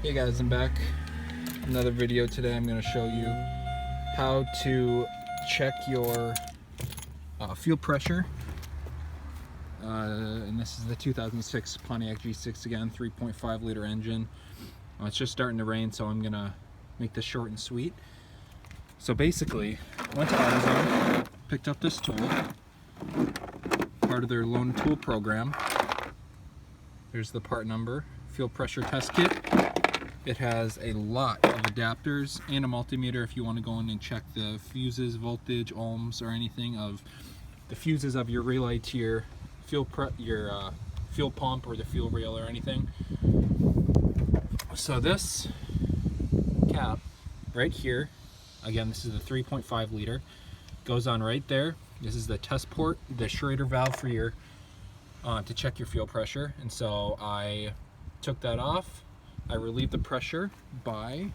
Hey guys, I'm back. Another video today. I'm going to show you how to check your fuel pressure. And this is the 2006 Pontiac G6 again, 3.5 liter engine. It's just starting to rain, so I'm going to make this short and sweet. So basically, I went to Autozone, picked up this tool, part of their loan tool program. There's the part number, fuel pressure test kit. It has a lot of adapters and a multimeter if you want to go in and check the fuses, voltage, ohms, or anything of the fuses of your relay to your fuel pump or the fuel rail or anything. So this cap right here, again, this is the 3.5 liter, goes on right there. This is the test port, the Schrader valve for your to check your fuel pressure. And so I took that off. I relieve the pressure by,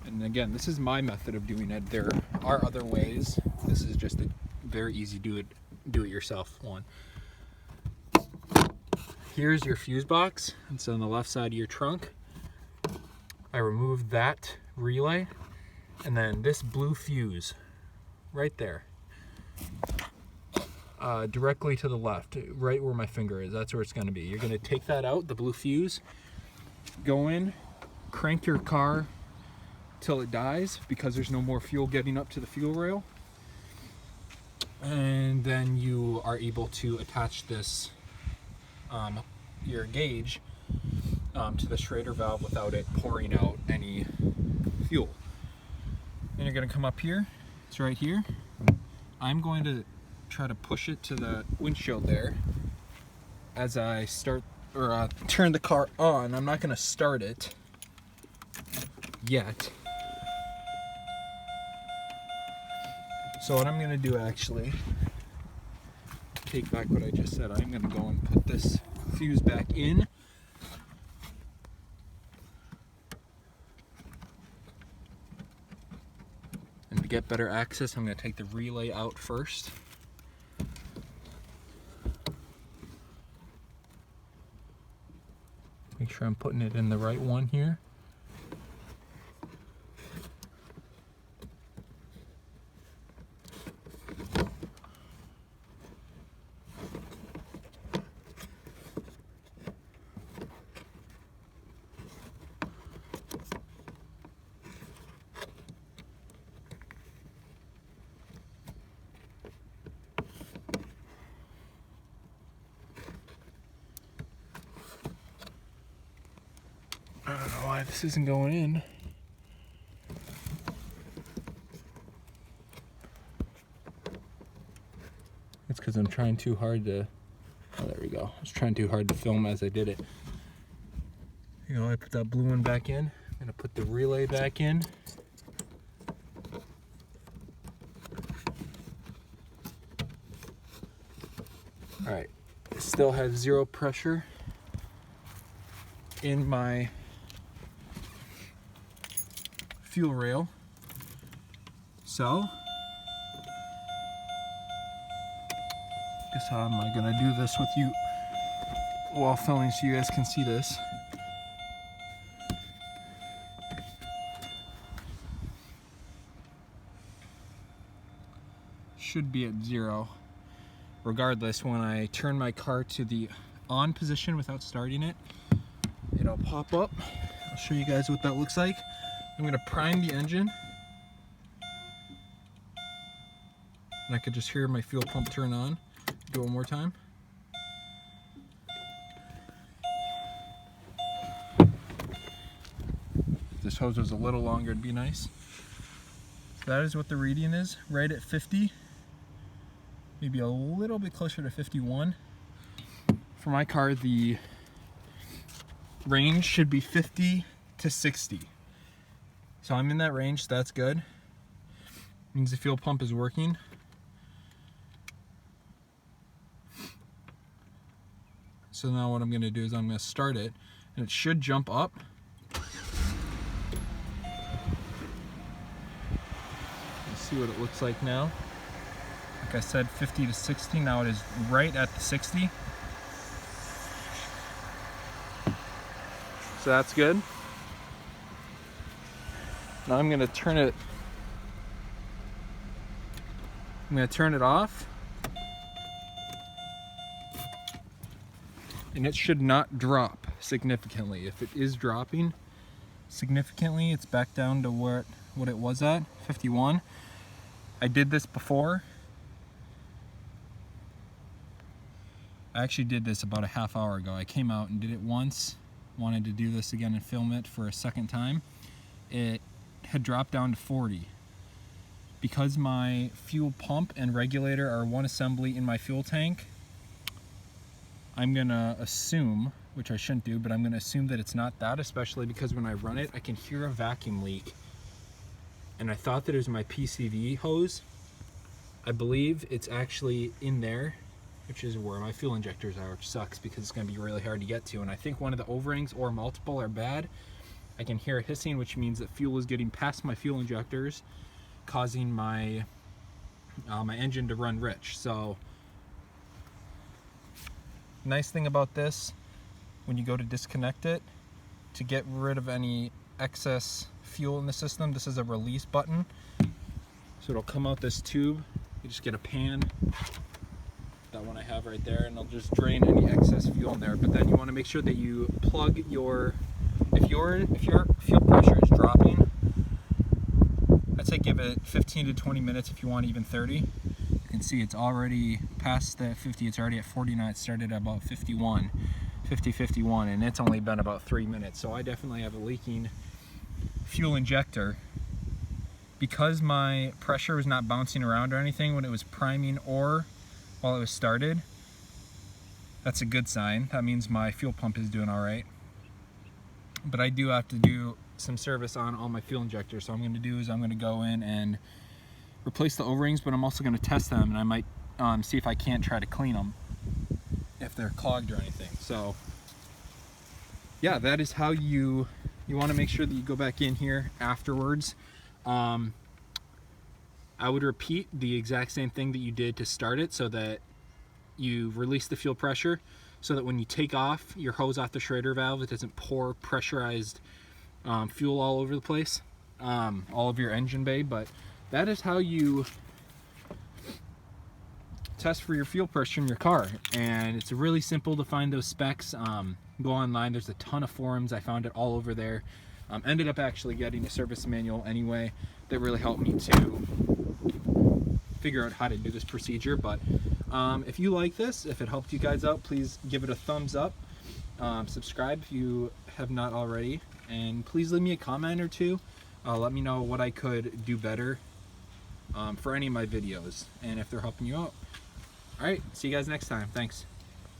and again, this is my method of doing it. There are other ways. This is just a very easy do it yourself one. Here's your fuse box. It's on the left side of your trunk. I removed that relay, and then this blue fuse right there, directly to the left, right where my finger is. That's where it's going to be. You're going to take that out, the blue fuse, go in, crank your car till it dies because there's no more fuel getting up to the fuel rail, and then you are able to attach this your gauge to the Schrader valve without it pouring out any fuel. And you're going to come up here, it's right here. I'm going to try to push it to the windshield there as I start or turn the car on. I'm not going to start it yet. So what I'm going to do, actually, take back what I just said. I'm going to go and put this fuse back in. And to get better access, I'm going to take the relay out first. Make sure I'm putting it in the right one here. I don't know why this isn't going in. It's because I'm trying too hard to, oh, there we go. I was trying too hard to film as I did it. You know, I put that blue one back in. I'm gonna put the relay back in. All right, it still has zero pressure in my fuel rail. So, guess how am I gonna do this with you while filming so you guys can see this? Should be at zero. Regardless, when I turn my car to the on position without starting it, it'll pop up. I'll show you guys what that looks like. I'm gonna prime the engine. And I could just hear my fuel pump turn on. Do it one more time. If this hose was a little longer, it'd be nice. So that is what the reading is, right at 50. Maybe a little bit closer to 51. For my car, the range should be 50 to 60. So I'm in that range, so that's good. Means the fuel pump is working. So now what I'm gonna do is I'm gonna start it, and it should jump up. Let's see what it looks like now. Like I said, 50 to 60, now it is right at the 60. So that's good. Now I'm going to turn it off. And it should not drop significantly. If it is dropping significantly, it's back down to what it was at, 51. I did this before. I actually did this about a half hour ago. I came out and did it once, wanted to do this again and film it for a second time. It had dropped down to 40. Because my fuel pump and regulator are one assembly in my fuel tank, I'm gonna assume, which I shouldn't do, but I'm gonna assume that it's not that, especially because when I run it, I can hear a vacuum leak. And I thought that it was my PCV hose. I believe it's actually in there, which is where my fuel injectors are, which sucks because it's gonna be really hard to get to. And I think one of the O-rings or multiple are bad. I can hear hissing, which means that fuel is getting past my fuel injectors, causing my my engine to run rich. So nice thing about this, when you go to disconnect it, to get rid of any excess fuel in the system, this is a release button. So it'll come out this tube. You just get a pan, that one I have right there, and it'll just drain any excess fuel in there. But then you want to make sure that you plug your, if your fuel pressure is dropping, I'd say give it 15 to 20 minutes if you want, even 30. You can see it's already past the 50, it's already at 49. It started at about 51, and it's only been about 3 minutes. So I definitely have a leaking fuel injector. Because my pressure was not bouncing around or anything when it was priming or while it was started, that's a good sign. That means my fuel pump is doing all right. But I do have to do some service on all my fuel injectors. So what I'm going to do is I'm going to go in and replace the O-rings, but I'm also going to test them, and I might see if I can't try to clean them if they're clogged or anything. So yeah, that is how you want to make sure that you go back in here afterwards. I would repeat the exact same thing that you did to start it, so that you release the fuel pressure, so that when you take off your hose off the Schrader valve, it doesn't pour pressurized fuel all over the place, all over your engine bay. But that is how you test for your fuel pressure in your car, and it's really simple to find those specs. Go online, there's a ton of forums. I found it all over there. Ended up actually getting a service manual anyway that really helped me to figure out how to do this procedure. But if you like this, if it helped you guys out, please give it a thumbs up. Subscribe if you have not already, and please leave me a comment or two. Let me know what I could do better for any of my videos, and if they're helping you out. All right, see you guys next time. Thanks.